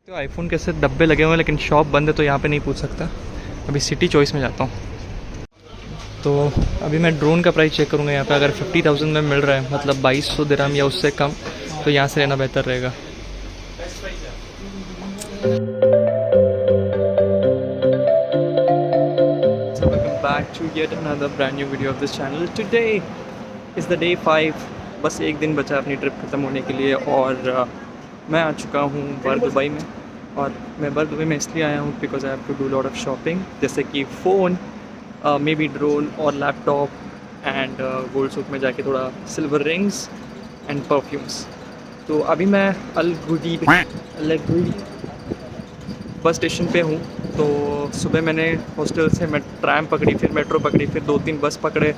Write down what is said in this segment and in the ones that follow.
तो आईफोन के साथ डब्बे लगे हुए हैं लेकिन शॉप बंद है तो यहाँ पे नहीं पूछ सकता। अभी सिटी चॉइस में जाता हूँ। तो अभी मैं ड्रोन का प्राइस चेक करूँगा यहाँ पे। अगर 50,000 में मिल रहा है मतलब 2200 दिरहम या उससे कम, तो यहाँ से लेना बेहतर रहेगा। So welcome back to yet another brand new video of this channel. Today is the day 5। बस एक दिन बचा अपनी ट्रिप ख़त्म होने के लिए और मैं आ चुका हूँ बर्ग दुबई में। और मैं बर्ग दुबई में इसलिए आया हूँ because I have to do lot of shopping, जैसे कि फ़ोन, मे बी ड्रोन और लैपटॉप एंड गोल्ड सूक में जाके थोड़ा सिल्वर रिंग्स एंड परफ्यूम्स। तो अभी मैं अल गुडी बस स्टेशन पे हूँ। तो सुबह मैंने हॉस्टल से मैं ट्रैम पकड़ी, फिर मेट्रो पकड़ी, फिर 2-3 बस पकड़े,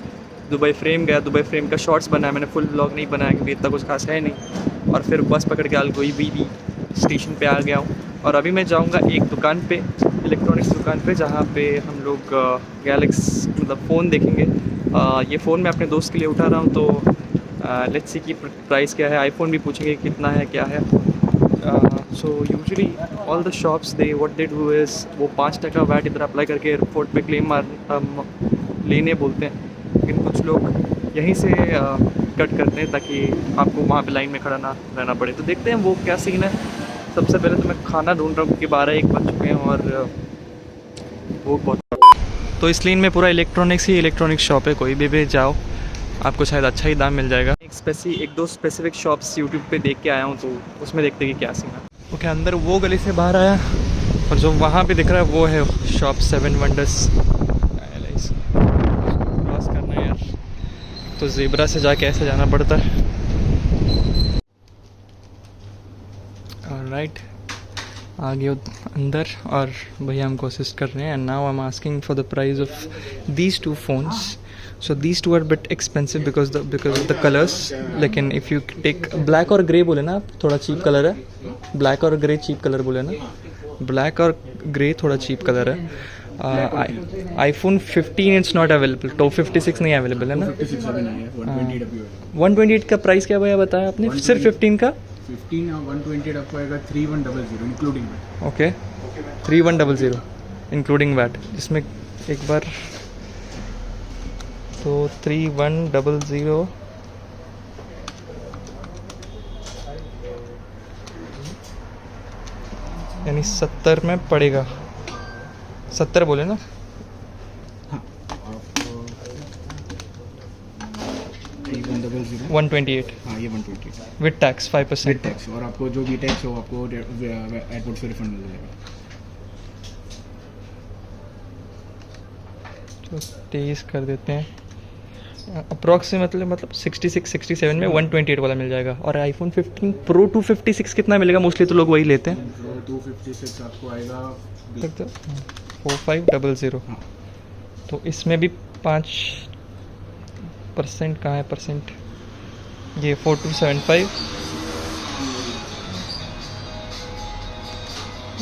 दुबई फ्रेम गया। दुबई फ्रेम का शॉर्ट्स बनाया मैंने, फुल व्लॉग नहीं बनाया क्योंकि इतना कुछ खास है नहीं। और फिर बस पकड़ के अलगोई स्टेशन पे आ गया हूँ। और अभी मैं जाऊँगा एक दुकान पे, इलेक्ट्रॉनिक्स दुकान पे, जहाँ पे हम लोग गैलेक्सी मतलब फ़ोन देखेंगे। ये फ़ोन मैं अपने दोस्त के लिए उठा रहा हूँ, तो लेट्स सी कि प्राइस क्या है। आईफोन भी पूछेंगे कितना है क्या है। So usually all the shops they what they do is वो 5% वैट इधर अप्लाई करके एयरपोर्ट पे क्लेम लेने बोलते हैं, लेकिन कुछ लोग यहीं से कट करते हैं ताकि आपको वहाँ पे लाइन में खड़ा ना रहना पड़े। तो देखते हैं वो क्या सीन है। सबसे पहले तो मैं खाना ढूंढ रहा हूँ क्योंकि 12-1 बज चुके हैं और वो बहुत। तो इस लाइन में पूरा इलेक्ट्रॉनिक्स शॉप है, कोई भी जाओ आपको शायद अच्छा ही दाम मिल जाएगा। एक दो स्पेसिफिक शॉप्स यूट्यूब पे देख के आया हूँ, तो उसमें देखते हैं कि क्या सीन है। ओके, अंदर वो गली से बाहर आया और जो वहाँ पे दिख रहा है वो है शॉप 7 वंडर्स। क्रॉस करना है यार, तो ज़ेब्रा से जाके ऐसे जाना पड़ता है। ऑलराइट, आ गए अंदर और भैया हमको असिस्ट कर रहे हैं। And now I am asking for the price of these 2 phones. So these 2 are bit expensive because of the colors. लेकिन if you take black और grey बोले ना आप, थोड़ा cheap color है। black और grey cheap color बोले ना, black और grey थोड़ा cheap color है। iPhone 15 it's not available, तो 56 नहीं अवेलेबल है ना। 128 का प्राइस क्या भैया बताया आपने? सिर्फ 15 का 128 आपको आएगा 3100 including VAT. Okay, 3100 including VAT. इसमें एक बार तो 3100 यानी 70 में पड़ेगा। 70 बोले ना? हाँ, 128। हाँ, ये 128 विद टैक्स 5%। विद टैक्स, और आपको जो भी टैक्स हो आपको एयरपोर्ट से रिफंड मिल जाएगा। तो 23 कर देते हैं अप्रॉक्सीमेटली, मतलब 66-67 में 128 वाला मिल जाएगा। और आईफोन 15 प्रो 256 कितना मिलेगा? मोस्टली तो लोग वही लेते हैं। प्रो 256 आपको आएगा 4500। हाँ। तो इसमें भी 5% कहाँ है परसेंट? ये 4275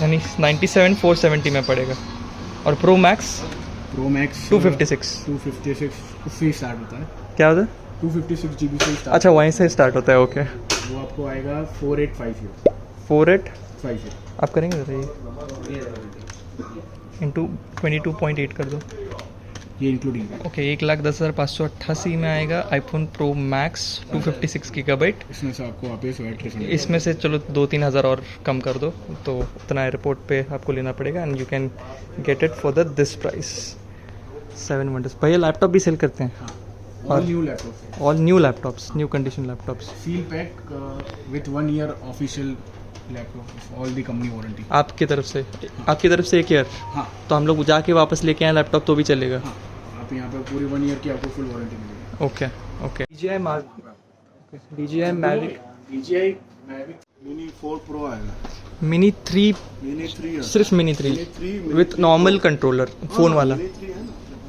यानी 97,470 में पड़ेगा। और प्रो मैक्स 256 उससे स्टार्ट होता है। क्या होता है? 256 GB से स्टार्ट। अच्छा, वहीं से स्टार्ट होता है। ओके, वो आपको आएगा 4850। 4850 आप करेंगे बताइए, इंटू 22.8 कर दो। ये इंक्लूडिंग। ओके, 1,10,588 में आएगा आईफोन प्रो मैक्स 256 GB। इसमें से आपको वापस वैट रिफंड। इसमें से चलो 2-3 हज़ार और कम कर दो, तो उतना एयरपोर्ट पे आपको लेना पड़ेगा। And you can get it for this price 7 wonders. भैया लैपटॉप भी सेल करते हैं? All new laptop, all new laptops, new condition laptops. Seal pack with 1 year official laptop, all the company warranty. आपकी तरफ से 1 ईयर? हाँ। तो हम लोग जाके वापस लेके आए लैपटॉप तो भी चलेगा? हाँ, आप यहाँ पे पूरी 1 ईयर की आपको फुल वारंटी मिलेगी। Okay okay. DJI Mavic mini 4 pro आएगा। मिनी 3 सिर्फ mini 3 Mini 3 with normal controller phone वाला। Mini 3 है ना।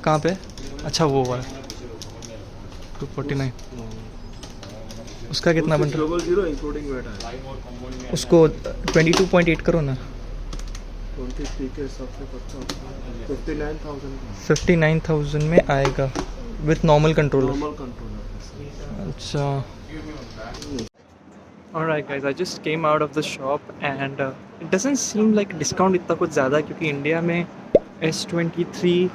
कहाँ पे? अच्छा, वो वाला 249। उसका कितना बन रहा है? 00 इंक्लूडिंग वैट है। उसको 22.8 करो ना। 23 के हिसाब से 59,000 में आएगा with normal controller. Normal controller. अच्छा, Alright guys, I just came out of the shop and it doesn't seem like discount इतना कुछ ज़्यादा है, क्योंकि इंडिया में S23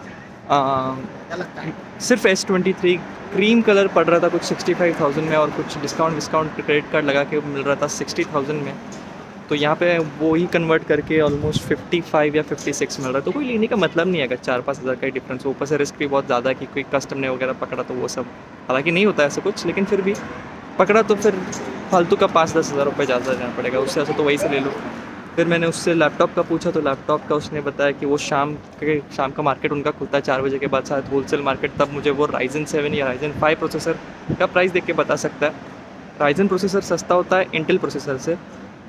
सिर्फ S23 क्रीम कलर पड़ रहा था कुछ 65,000 में, और कुछ डिस्काउंट क्रेडिट कार्ड लगा के मिल रहा था 60,000 में। तो यहाँ पे वो ही कन्वर्ट करके ऑलमोस्ट 55 या 56 मिल रहा है। तो कोई लेने का मतलब नहीं है अगर 4-5 हज़ार का ही डिफरेंस हो। ऊपर से रिस्क भी बहुत ज़्यादा है कि कोई कस्टम ने वगैरह पकड़ा तो वो सब, हालांकि नहीं होता ऐसा कुछ, लेकिन फिर भी पकड़ा तो फिर फालतू का 5-10 हज़ार रुपये ज़्यादा देना पड़ेगा। उससे ऐसा तो वही से ले लो। फिर मैंने उससे लैपटॉप का पूछा तो लैपटॉप का उसने बताया कि वो शाम का मार्केट उनका खुलता है 4 बजे के बाद, शायद होलसेल मार्केट, तब मुझे वो Ryzen 7 या Ryzen 5 प्रोसेसर का प्राइस देख के बता सकता है। Ryzen प्रोसेसर सस्ता होता है इंटेल प्रोसेसर से।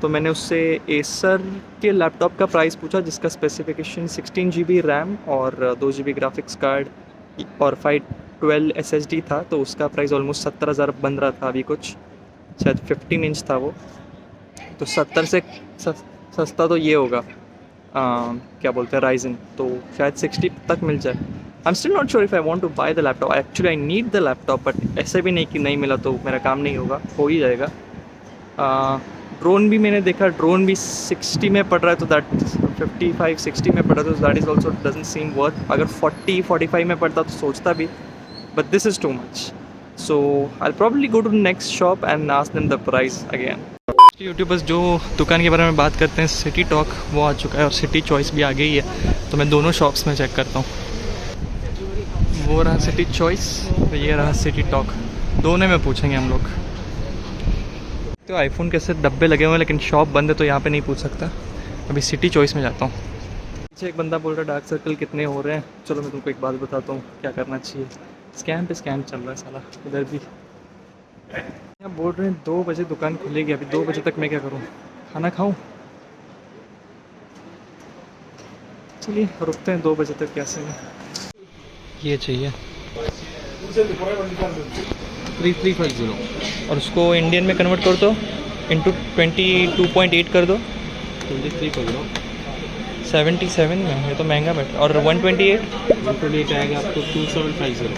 तो मैंने उससे एसर के लैपटॉप का प्राइस पूछा जिसका स्पेसिफिकेशन 16 GB रैम और 2 GB ग्राफिक्स कार्ड और 512 SSD था। तो उसका प्राइस ऑलमोस्ट 70,000 बन रहा था अभी, कुछ शायद 15 इंच था वो। तो 70 से सस्ता तो ये होगा क्या बोलते हैं Ryzen, तो शायद 60 तक मिल जाए। I am still not sure if I want to buy the laptop. Actually I need the laptop, but ऐसे भी नहीं कि नहीं मिला तो मेरा काम नहीं होगा, हो ही जाएगा। ड्रोन भी मैंने देखा, ड्रोन भी 60 में पड़ रहा है, तो दैट 55-60 में पड़ रहा है, तो that is also doesn't seem worth. अगर 40-45 में पड़ता तो सोचता भी, but this is too much. So I probably go to the next shop and ask them the price again. YouTubers जो दुकान के बारे में बात करते हैं, सिटी टॉक वो आ चुका है और सिटी चॉइस भी आ गई है। तो मैं दोनों शॉप्स में चेक करता हूँ। वो रहा सिटी चॉइस, ये रहा सिटी टॉक, दोनों में पूछेंगे हम लोग। तो आईफोन के साथ डब्बे लगे हुए हैं, लेकिन शॉप बंद है तो यहाँ पे नहीं पूछ सकता। अभी सिटी चॉइस में जाता हूँ। पीछे एक बंदा बोल रहा है डार्क सर्कल कितने हो रहे हैं। चलो मैं तुमको एक बात बताता हूँ क्या करना चाहिए। स्कैम पे स्कैम चल रहा है साला इधर भी। यहाँ बोल रहे हैं 2 बजे दुकान खुलेगी, अभी 2 बजे तक मैं क्या करूँ, खाना खाऊँ? चलिए रुकते हैं 2 बजे तक। कैसे में ये चाहिए 3350 और उसको इंडियन में कन्वर्ट कर दो, इंटू 22.8 कर दो, 23 कर लो 77 में। ये तो महंगा बैठ। और 128 128 आएगा आपको 2750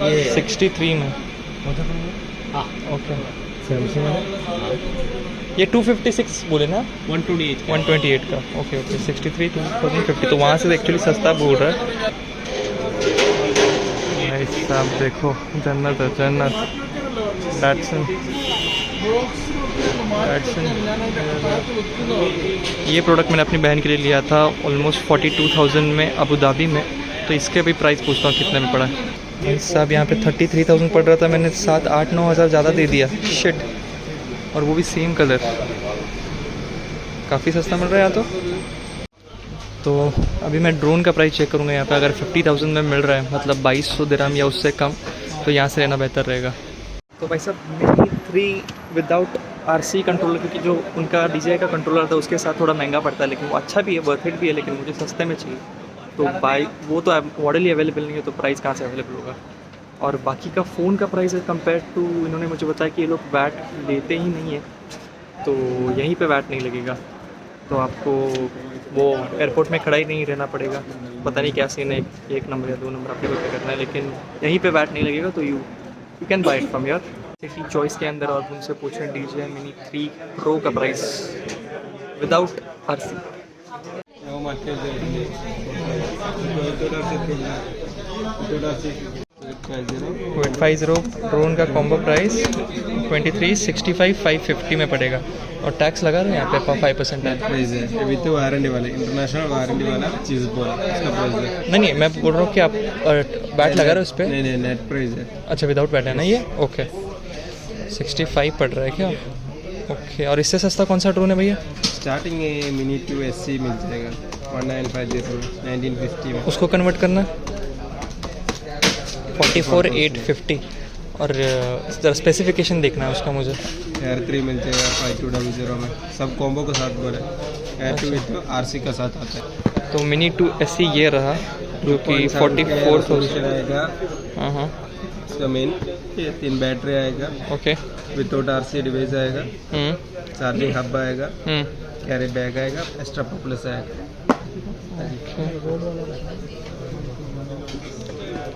ये 63 में। हाँ ओके सैमसंग ये 256 बोले ना, 128 का। ओके 63 2050, तो वहाँ से एक्चुअली सस्ता बोल रहा है भाई साहब। देखो जन्नत है जन्नत। डैटसन ये प्रोडक्ट मैंने अपनी बहन के लिए लिया था ऑलमोस्ट 42,000 में अबू धाबी में। तो इसके भी प्राइस पूछता हूँ कितने में पड़ा है। भाई साहब यहाँ पे 33,000 पड़ रहा था, मैंने 7-8-9 हज़ार ज़्यादा दे दिया। शिट, और वो भी सेम कलर। काफ़ी सस्ता मिल रहा है यहाँ तो अभी मैं ड्रोन का प्राइस चेक करूँगा यहाँ पे। अगर 50,000 में मिल रहा है, मतलब 2200 दिरहम या उससे कम, तो यहाँ से लेना बेहतर रहेगा। तो भाई साहब Mini 3 विदाउट RC कंट्रोलर, क्योंकि जो उनका DJI का कंट्रोलर था उसके साथ थोड़ा महंगा पड़ता है, लेकिन वो अच्छा भी है, वर्थ इट भी है, लेकिन मुझे सस्ते में चाहिए। तो बाई वो तो मॉडल ही अवेलेबल नहीं है, तो प्राइस कहाँ से अवेलेबल होगा। और बाकी का फ़ोन का प्राइस है कंपेयर टू, इन्होंने मुझे बताया कि ये लोग वैट लेते ही नहीं है, तो यहीं पे वैट नहीं लगेगा। तो आपको वो एयरपोर्ट में खड़ा ही नहीं रहना पड़ेगा। पता नहीं क्या सीन है, 1 नंबर या 2 नंबर आपको पे करना है, लेकिन यहीं पे वैट नहीं लगेगा। तो you can buy it from your city choice के अंदर। और उनसे पूछें DJI Mini 3 Pro का प्राइस विदाउट RC। 850 ड्रोन का कॉम्बो प्राइस 2365 में पड़ेगा। और टैक्स लगा रहे हैं यहाँ पे 5% है। प्राइस है विद वारंटी वाला, इंटरनेशनल वारंटी वाला चीज़ बोल इसका प्राइस है। नहीं मैं बोल रहा हूँ कि आप बैट लगा रहे हो उस पर? नहीं नेट प्राइस है। अच्छा विदाउट बैट है ना ये। ओके 65 पड़ रहा है क्या? ओके। और इससे सस्ता कौन सा ड्रोन है भैया? स्टार्टिंग Mini 2 SC मिल जाएगा 1950 में। उसको कन्वर्ट करना 44,850। और ज़रा स्पेसिफिकेशन देखना है उसका मुझे। Air 3 मिल जाएगा 5200 में, सब कॉम्बो के साथ बोले। Air 2 विद RC का साथ आता है। तो Mini 2 SC ये रहा जो कि 44,000 आएगा। हाँ इसका मेन 3 बैटरी आएगा, ओके। विदाउट RC डिवाइस आएगा, चार्जिंग हब आएगा, कैरी बैग आएगा, एक्स्ट्रा पॉपुलस आएगा।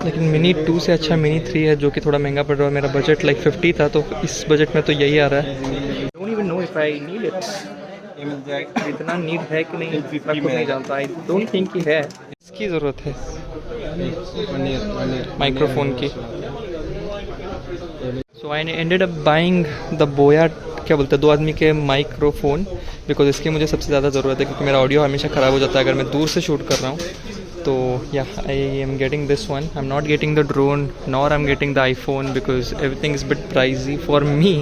लेकिन मिनी 2 से अच्छा मिनी 3 है जो कि थोड़ा महंगा पड़ रहा है। मेरा बजट लाइक 50 था, तो इस बजट में तो यही आ रहा है। Don't even know if I need it. इतना नीड है कि नहीं मैं खुद नहीं जानता। आई डोंट थिंक कि है, इसकी ज़रूरत है माइक्रोफोन की। So I ended up buying the Boya, क्या बोलते हैं, 2 आदमी के माइक्रोफोन, बिकॉज इसकी मुझे सबसे ज़्यादा ज़रूरत है क्योंकि मेरा ऑडियो हमेशा ख़राब हो जाता है अगर मैं दूर से शूट कर रहा हूँ। तो या I am getting this one. I am not getting the drone nor I am getting the iPhone because everything is bit pricey for me.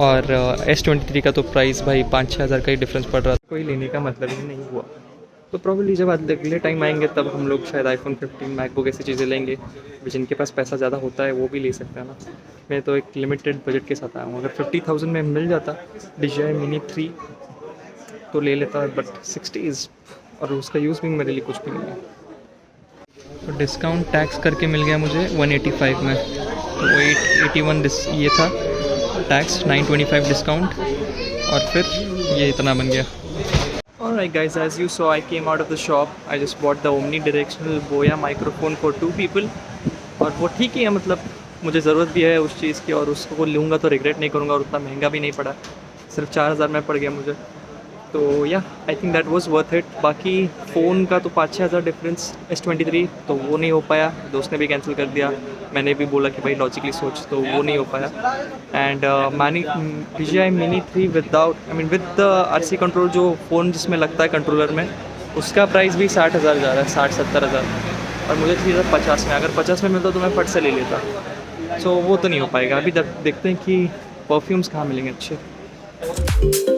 और S23 का तो प्राइस भाई 5-6 हज़ार का ही डिफरेंस पड़ रहा था। कोई लेने का मतलब ही नहीं हुआ। तो प्रॉब्ली जब अगले टाइम आएंगे तब हम लोग शायद iPhone 15 मैकबुक ऐसी चीज़ें लेंगे। जिनके पास पैसा ज़्यादा होता है वो भी ले सकते हैं ना। मैं तो एक लिमिटेड बजट के साथ आया हूँ। अगर 50,000 में मिल जाता DJI Mini 3 तो ले लेता, बट 60 और उसका यूज़ भी मेरे लिए कुछ भी नहीं है। तो डिस्काउंट टैक्स करके मिल गया मुझे 185 में। तो 881 ये था टैक्स, 925 डिस्काउंट, और फिर ये इतना बन गया। Alright guys, as you saw I came out of the shop. I just bought the omnidirectional Boya microphone for 2 people. और वो ठीक ही है, मतलब मुझे ज़रूरत भी है उस चीज़ की और उसको लूँगा तो रिग्रेट नहीं करूँगा। और उतना महंगा भी नहीं पड़ा, सिर्फ 4,000 में पड़ गया मुझे। तो या I think that was worth it. बाकी फ़ोन का तो 5-6 हज़ार डिफरेंस S23 तो वो नहीं हो पाया, दोस्त ने भी कैंसिल कर दिया। मैंने भी बोला कि भाई लॉजिकली सोच, तो वो नहीं हो पाया। And DJI Mini 3 with the RC control, जो फ़ोन जिसमें लगता है कंट्रोलर में, उसका प्राइस भी 60,000 जा रहा है, 60-70 हज़ार। और मुझे चाहिए था 50 में। अगर 50 में मिलता तो मैं फट से ले लेता। सो वो तो नहीं हो पाएगा। अभी देखते हैं कि परफ्यूम्स कहाँ मिलेंगे अच्छे।